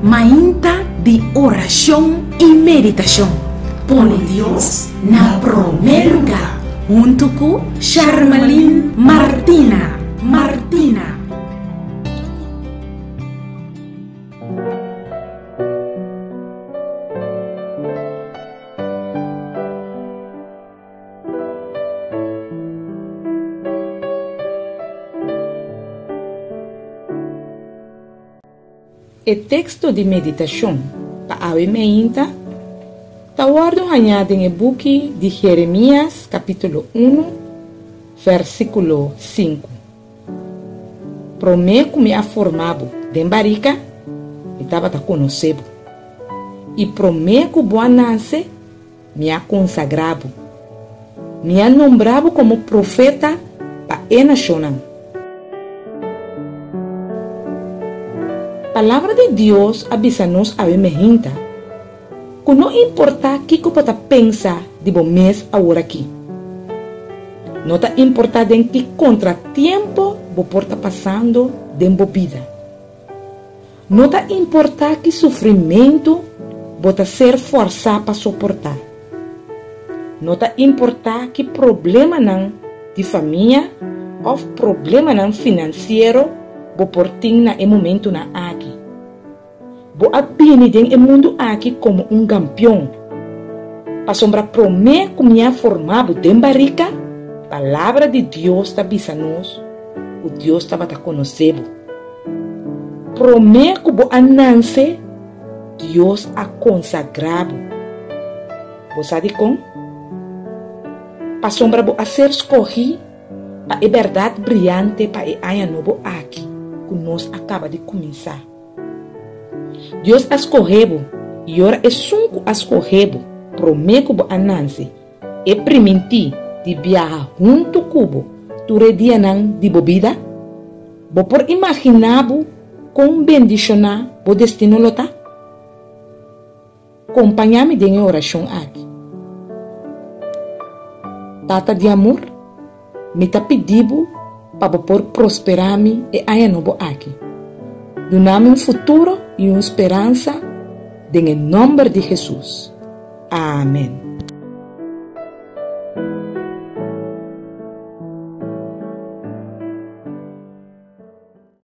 Mainta de oração e meditação. Põe Deus na primeiro lugar. Junto com Charmalin Martina. O texto de meditação para a meinta está guardado em book de Jeremias, capítulo 1, versículo 5. Prometo me formado de barica e estava a conhecer. E prometo boa nasce me consagrado. Me nombrado como profeta para a nação. A palavra de Deus avisa-nos a meinta que não importa o que você pensa de bom mês agora aqui. Não está importando em que contratempo você está passando de sua vida. Não está importando que sofrimento você ser forçado para suportar. Não está importando que problema não de família ou problema não financeiro você tem na momento na aqui. Você abine no mundo aqui como campeão. Para sombra prometer que me formado de barica, palavra de Deus está avisando-nos, o Deus estava a conhecer. Prometer que você nasce, Deus a consagrado. Você sabe como? Para sombra você ser escolhido, para a verdade brilhante para a área novo aqui, que nós acaba de começar. Deus escolheu e ora é sunco escolheu prometo que a Nancy e permitir de viajar junto com tu redia nan de bebida bo por imaginar com bendicionar o destino lota. Acompanha-me em oração aqui. Tata de amor, me tá pedindo para por prosperar-me e aí novo aqui. Dá-me futuro e uma esperança, em nome de Jesus. Amém.